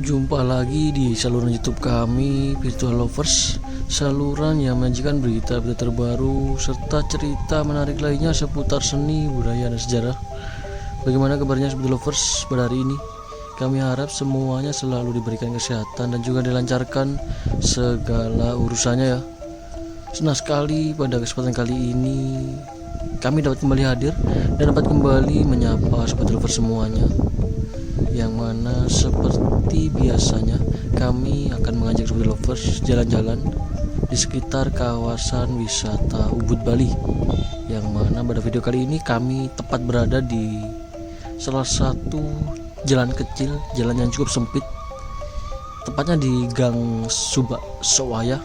Jumpa lagi di saluran YouTube kami, Virtual Lovers, saluran yang menyajikan berita-berita terbaru serta cerita menarik lainnya seputar seni, budaya, dan sejarah. Bagaimana kabarnya Virtual Lovers pada hari ini? Kami harap semuanya selalu diberikan kesehatan dan juga dilancarkan segala urusannya ya. Senang sekali pada kesempatan kali ini kami dapat kembali hadir dan dapat kembali menyapa Sobat Lovers semuanya, yang mana seperti biasanya kami akan mengajak Sobat Lovers jalan-jalan di sekitar kawasan wisata Ubud Bali, yang mana pada video kali ini kami tepat berada di salah satu jalan kecil, jalan yang cukup sempit, tepatnya di Gang Subak Sowaya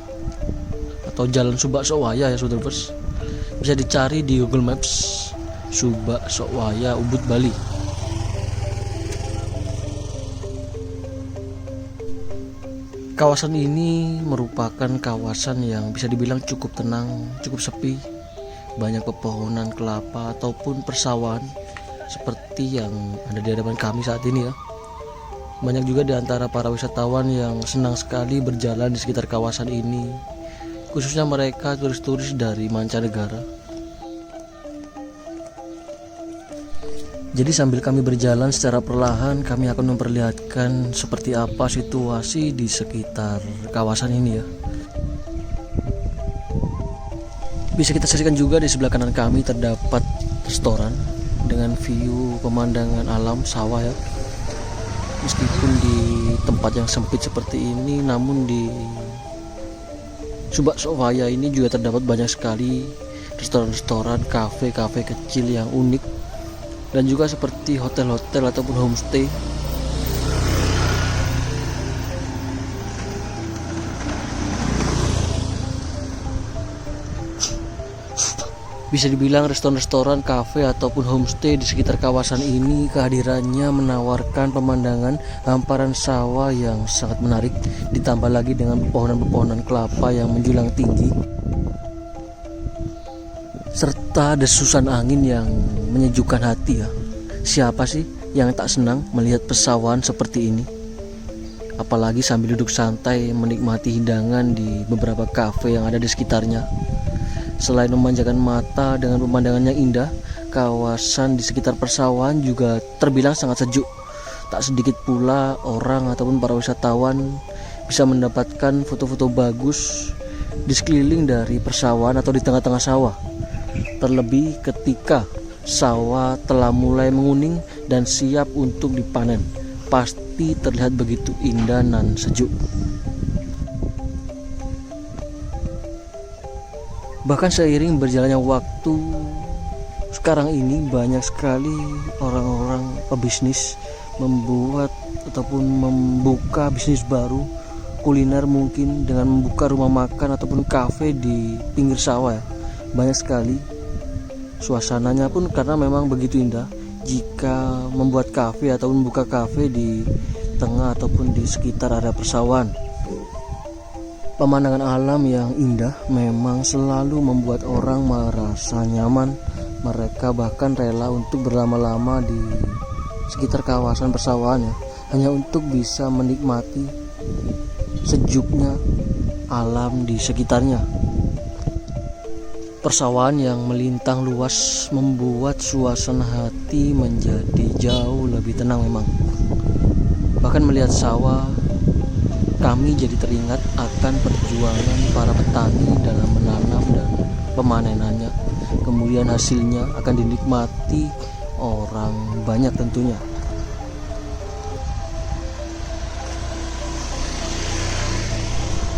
atau Jalan Subak Sowaya ya Sobat Lovers. Bisa dicari di Google Maps, Subak Sowaya Ubud Bali. Kawasan ini merupakan kawasan yang bisa dibilang cukup tenang, cukup sepi. Banyak pepohonan kelapa ataupun persawahan seperti yang ada di hadapan kami saat ini ya. Banyak juga di antara para wisatawan yang senang sekali berjalan di sekitar kawasan ini, khususnya mereka turis-turis dari mancanegara. Jadi sambil kami berjalan secara perlahan, kami akan memperlihatkan seperti apa situasi di sekitar kawasan ini ya. Bisa kita saksikan juga di sebelah kanan kami terdapat restoran dengan view pemandangan alam sawah ya. Meskipun di tempat yang sempit seperti ini, namun di Subak Sowaya ini juga terdapat banyak sekali restoran-restoran, kafe-kafe kecil yang unik, dan juga seperti hotel-hotel ataupun homestay. Bisa dibilang restoran-restoran, kafe ataupun homestay di sekitar kawasan ini kehadirannya menawarkan pemandangan hamparan sawah yang sangat menarik, ditambah lagi dengan pepohonan-pepohonan kelapa yang menjulang tinggi, serta desusan angin yang menyejukkan hati ya. Siapa sih yang tak senang melihat pesawahan seperti ini? Apalagi sambil duduk santai menikmati hidangan di beberapa kafe yang ada di sekitarnya. Selain memanjakan mata dengan pemandangan yang indah, kawasan di sekitar persawahan juga terbilang sangat sejuk. Tak sedikit pula orang ataupun para wisatawan bisa mendapatkan foto-foto bagus di sekeliling dari persawahan atau di tengah-tengah sawah. Terlebih ketika sawah telah mulai menguning dan siap untuk dipanen, pasti terlihat begitu indah dan sejuk. Bahkan seiring berjalannya waktu, sekarang ini banyak sekali orang-orang pebisnis membuat ataupun membuka bisnis baru kuliner, mungkin dengan membuka rumah makan ataupun kafe di pinggir sawah ya. Banyak sekali. Suasananya pun karena memang begitu indah jika membuat kafe atau membuka kafe di tengah ataupun di sekitar area persawahan. Pemandangan alam yang indah memang selalu membuat orang merasa nyaman. Mereka bahkan rela untuk berlama-lama di sekitar kawasan persawahan ya, hanya untuk bisa menikmati sejuknya alam di sekitarnya. Persawahan yang melintang luas membuat suasana hati menjadi jauh lebih tenang memang. Bahkan melihat sawah, kami jadi teringat akan perjuangan para petani dalam menanam dan pemanenannya. Kemudian hasilnya akan dinikmati orang banyak tentunya.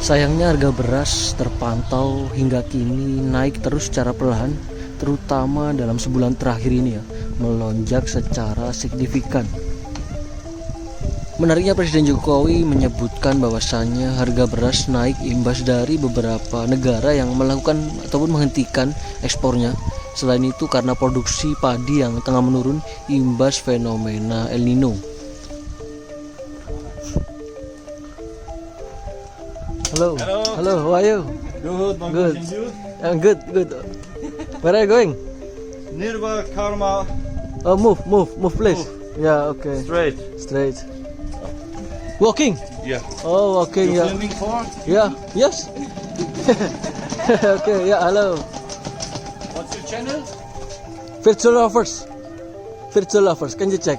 Sayangnya harga beras terpantau hingga kini naik terus secara perlahan, terutama dalam sebulan terakhir ini ya, melonjak secara signifikan. Menariknya Presiden Jokowi menyebutkan bahwasannya harga beras naik imbas dari beberapa negara yang melakukan ataupun menghentikan ekspornya. Selain itu karena produksi padi yang tengah menurun imbas fenomena El Nino. Hello. Hello, how are you? Good. I'm good. Where are you going? Nearby Karma. Oh, move please. Move. Yeah, okay. Straight. Walking. Yeah. Oh, walking You ya. filming for? Yeah, yes. Okay, ya, halo. What's your channel? Virtual lovers. Virtual lovers, can you check?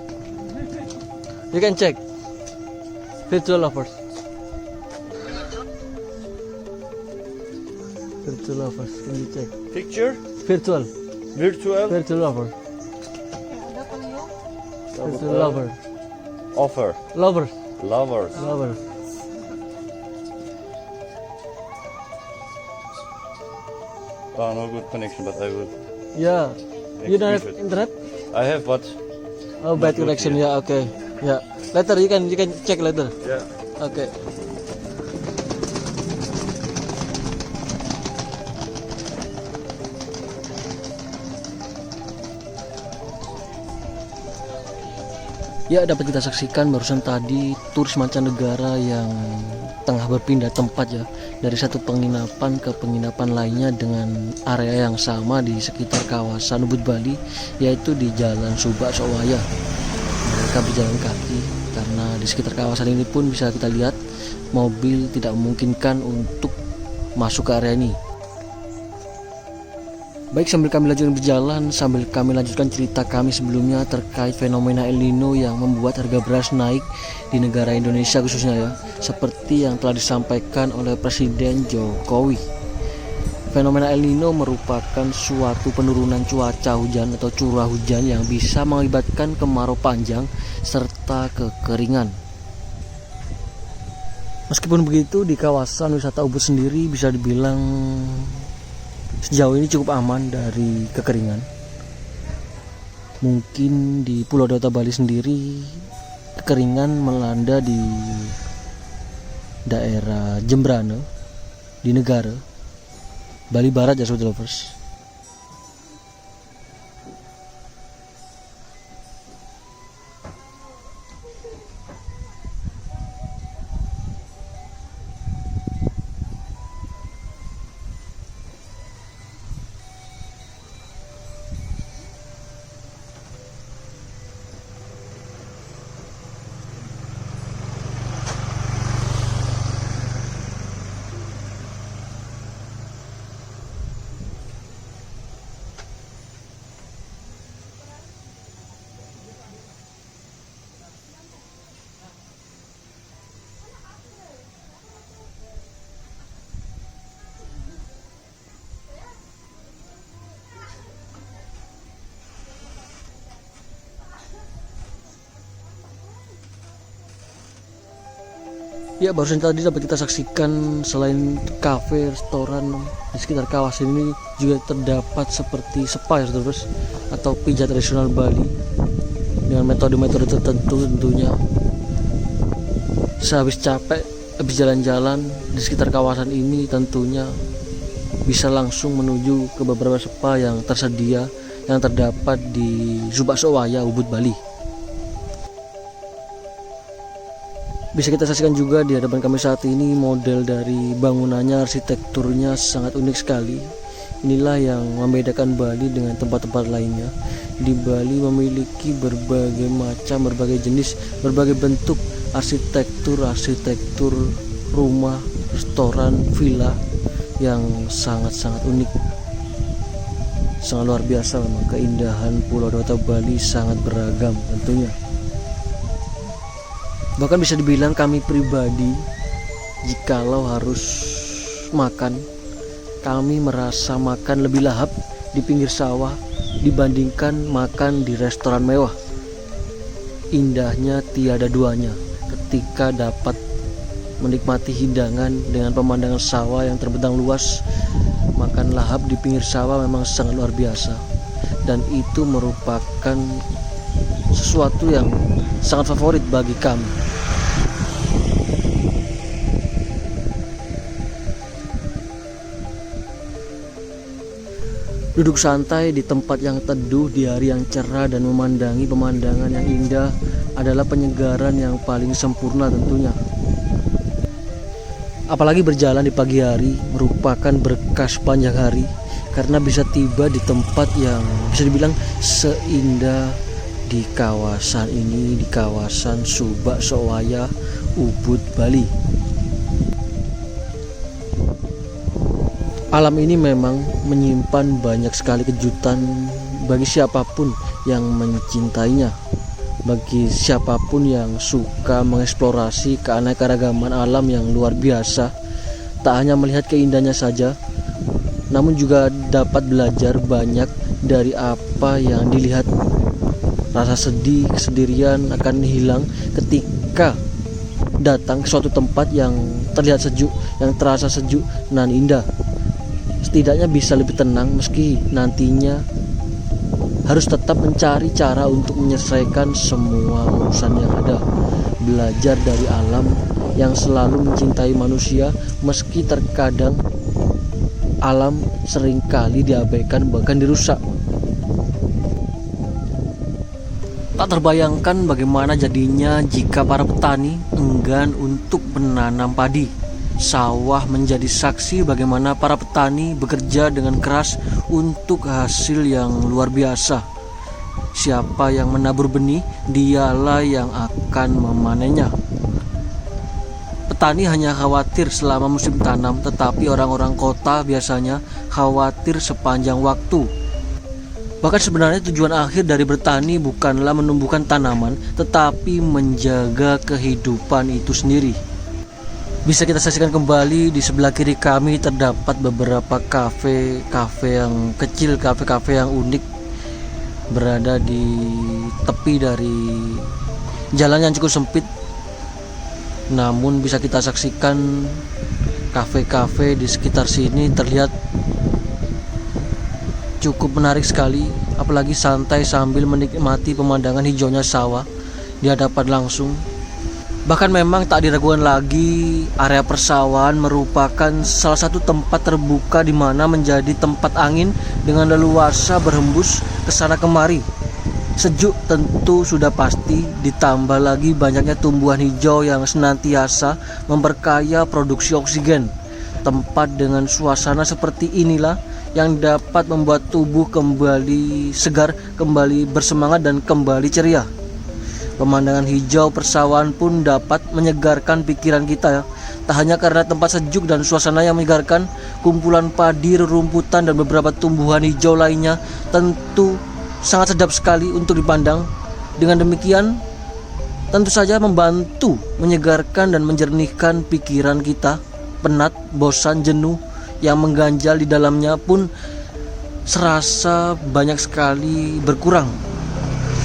You can check. Virtual lovers. Virtual lovers, can you check? Picture? Virtual. Virtual? Virtual lover. Virtual lover. Offer. Lovers. Lovers. Lovers. Oh, no good connection, but I will. Yeah. You don't have Excuse it. internet? I have what? Oh, bad good, connection. yeah. Yeah, okay. Yeah. Later you can check later. Yeah. Okay. Ya, dapat kita saksikan barusan tadi turis mancanegara yang tengah berpindah tempat ya, dari satu penginapan ke penginapan lainnya dengan area yang sama di sekitar kawasan Ubud Bali, yaitu di Jalan Subak Sowaya. Mereka berjalan kaki karena di sekitar kawasan ini pun bisa kita lihat mobil tidak memungkinkan untuk masuk ke area ini. Baik, sambil kami lanjutkan berjalan, sambil kami lanjutkan cerita kami sebelumnya terkait fenomena El Nino yang membuat harga beras naik di negara Indonesia khususnya ya, seperti yang telah disampaikan oleh Presiden Jokowi. Fenomena El Nino merupakan suatu penurunan cuaca hujan atau curah hujan yang bisa mengakibatkan kemarau panjang serta kekeringan. Meskipun begitu, di kawasan wisata Ubud sendiri bisa dibilang sejauh ini cukup aman dari kekeringan. Mungkin di Pulau Dewata Bali sendiri kekeringan melanda di daerah Jembrane di Negara Bali Barat ya Sobat Lovers. Ya, barusan tadi dapat kita saksikan selain kafe, restoran di sekitar kawasan ini juga terdapat seperti spa ya terus atau pijat tradisional Bali dengan metode-metode tertentu tentunya. Sehabis capek, habis jalan-jalan di sekitar kawasan ini tentunya bisa langsung menuju ke beberapa spa yang tersedia yang terdapat di Subak Sowaya, Ubud, Bali. Bisa kita saksikan juga di hadapan kami saat ini model dari bangunannya, arsitekturnya sangat unik sekali. Inilah yang membedakan Bali dengan tempat-tempat lainnya. Di Bali memiliki berbagai macam, berbagai jenis, berbagai bentuk arsitektur rumah, restoran, villa yang sangat-sangat unik. Sangat luar biasa memang, keindahan Pulau Dewata Bali sangat beragam tentunya. Bahkan bisa dibilang kami pribadi, jikalau harus makan, kami merasa makan lebih lahap di pinggir sawah dibandingkan makan di restoran mewah. Indahnya tiada duanya ketika dapat menikmati hidangan dengan pemandangan sawah yang terbentang luas. Makan lahap di pinggir sawah memang sangat luar biasa, dan itu merupakan sesuatu yang sangat favorit bagi kami. Duduk santai di tempat yang teduh di hari yang cerah dan memandangi pemandangan yang indah adalah penyegaran yang paling sempurna tentunya. Apalagi berjalan di pagi hari merupakan berkah sepanjang hari, karena bisa tiba di tempat yang bisa dibilang seindah di kawasan ini, di kawasan Subak Sowaya, Ubud, Bali. Alam ini memang menyimpan banyak sekali kejutan bagi siapapun yang mencintainya, bagi siapapun yang suka mengeksplorasi keanekaragaman alam yang luar biasa. Tak hanya melihat keindahannya saja, namun juga dapat belajar banyak dari apa yang dilihat. Rasa sedih, kesendirian akan hilang ketika datang ke suatu tempat yang terlihat sejuk, yang terasa sejuk dan indah. Setidaknya bisa lebih tenang meski nantinya harus tetap mencari cara untuk menyelesaikan semua urusan yang ada. Belajar dari alam yang selalu mencintai manusia meski terkadang alam seringkali diabaikan bahkan dirusak. Tak terbayangkan bagaimana jadinya jika para petani enggan untuk menanam padi. Sawah menjadi saksi bagaimana para petani bekerja dengan keras untuk hasil yang luar biasa. Siapa yang menabur benih, dialah yang akan memanennya. Petani hanya khawatir selama musim tanam, tetapi orang-orang kota biasanya khawatir sepanjang waktu. Bahkan sebenarnya tujuan akhir dari bertani bukanlah menumbuhkan tanaman, tetapi menjaga kehidupan itu sendiri. Bisa kita saksikan kembali di sebelah kiri kami terdapat beberapa kafe yang kecil, kafe yang unik berada di tepi dari jalan yang cukup sempit. Namun bisa kita saksikan kafe di sekitar sini terlihat cukup menarik sekali, apalagi santai sambil menikmati pemandangan hijaunya sawah di hadapan langsung. Bahkan memang tak diragukan lagi, area persawahan merupakan salah satu tempat terbuka di mana menjadi tempat angin dengan leluasa berhembus ke sana kemari. Sejuk tentu sudah pasti, ditambah lagi banyaknya tumbuhan hijau yang senantiasa memperkaya produksi oksigen. Tempat dengan suasana seperti inilah yang dapat membuat tubuh kembali segar, kembali bersemangat dan kembali ceria. Pemandangan hijau persawahan pun dapat menyegarkan pikiran kita, tak hanya karena tempat sejuk dan suasana yang menyegarkan, kumpulan padi, rerumputan dan beberapa tumbuhan hijau lainnya tentu sangat sedap sekali untuk dipandang. Dengan demikian tentu saja membantu menyegarkan dan menjernihkan pikiran kita. Penat, bosan, jenuh yang mengganjal di dalamnya pun serasa banyak sekali berkurang.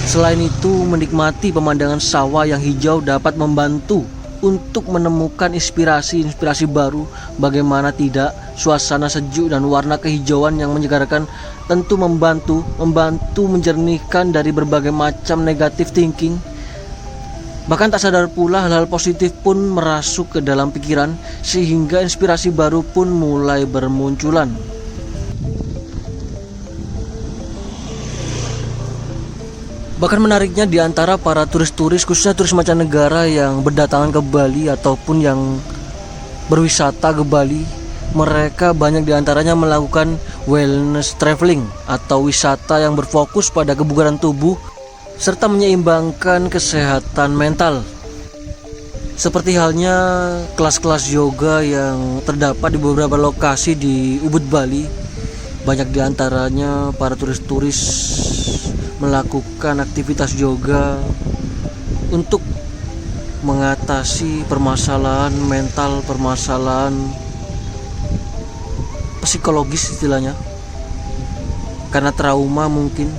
Selain itu, menikmati pemandangan sawah yang hijau dapat membantu untuk menemukan inspirasi baru. Bagaimana tidak, suasana sejuk dan warna kehijauan yang menyegarkan tentu membantu menjernihkan dari berbagai macam negatif thinking. Bahkan tak sadar pula hal-hal positif pun merasuk ke dalam pikiran, sehingga inspirasi baru pun mulai bermunculan. Bahkan menariknya, di antara para turis-turis, khususnya turis mancanegara yang berdatangan ke Bali ataupun yang berwisata ke Bali, mereka banyak di antaranya melakukan wellness traveling atau wisata yang berfokus pada kebugaran tubuh serta menyeimbangkan kesehatan mental. Seperti halnya kelas-kelas yoga yang terdapat di beberapa lokasi di Ubud, Bali. Banyak di antaranya para turis-turis melakukan aktivitas yoga untuk mengatasi permasalahan mental, permasalahan psikologis istilahnya, karena trauma mungkin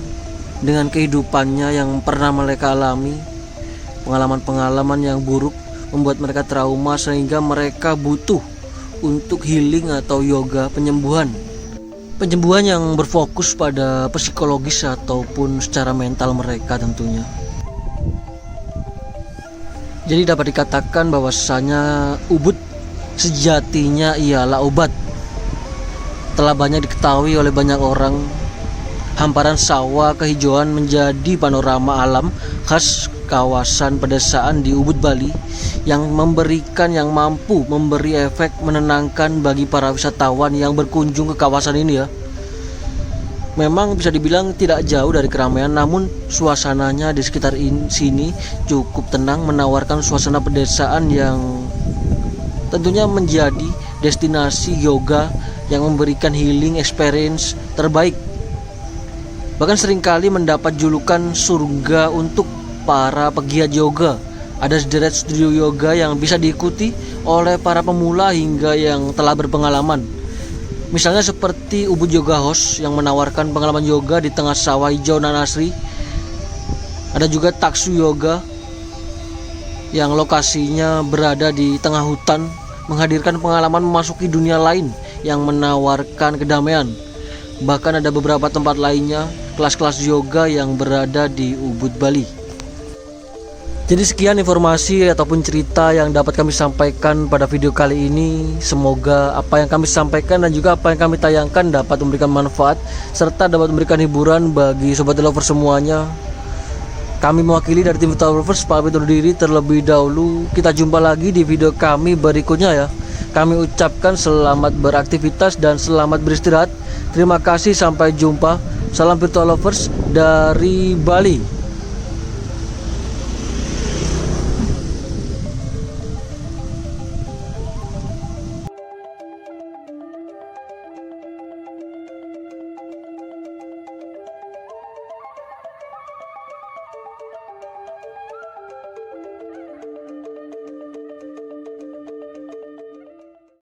dengan kehidupannya yang pernah mereka alami. Pengalaman-pengalaman yang buruk membuat mereka trauma sehingga mereka butuh untuk healing atau yoga, penyembuhan yang berfokus pada psikologis ataupun secara mental mereka tentunya. Jadi dapat dikatakan bahwasanya Ubud sejatinya ialah obat. Telah banyak diketahui oleh banyak orang, hamparan sawah kehijauan menjadi panorama alam khas kawasan pedesaan di Ubud, Bali yang mampu memberi efek menenangkan bagi para wisatawan yang berkunjung ke kawasan ini ya. Memang bisa dibilang tidak jauh dari keramaian, namun suasananya di sekitar sini cukup tenang, menawarkan suasana pedesaan yang tentunya menjadi destinasi yoga yang memberikan healing experience terbaik. Bahkan seringkali mendapat julukan surga untuk para pegiat yoga. Ada sederet studio yoga yang bisa diikuti oleh para pemula hingga yang telah berpengalaman. Misalnya seperti Ubud Yoga House yang menawarkan pengalaman yoga di tengah sawah hijau nan asri. Ada juga Taksu Yoga yang lokasinya berada di tengah hutan, menghadirkan pengalaman memasuki dunia lain yang menawarkan kedamaian. Bahkan ada beberapa tempat lainnya, kelas-kelas yoga yang berada di Ubud, Bali. Jadi sekian informasi ataupun cerita yang dapat kami sampaikan pada video kali ini. Semoga apa yang kami sampaikan dan juga apa yang kami tayangkan dapat memberikan manfaat serta dapat memberikan hiburan bagi sobat lovers semuanya. Kami mewakili dari tim Virtual Lovers pamit undur diri terlebih dahulu. Kita jumpa lagi di video kami berikutnya ya. Kami ucapkan selamat beraktivitas dan selamat beristirahat. Terima kasih, sampai jumpa. Salam Virtual Lovers dari Bali.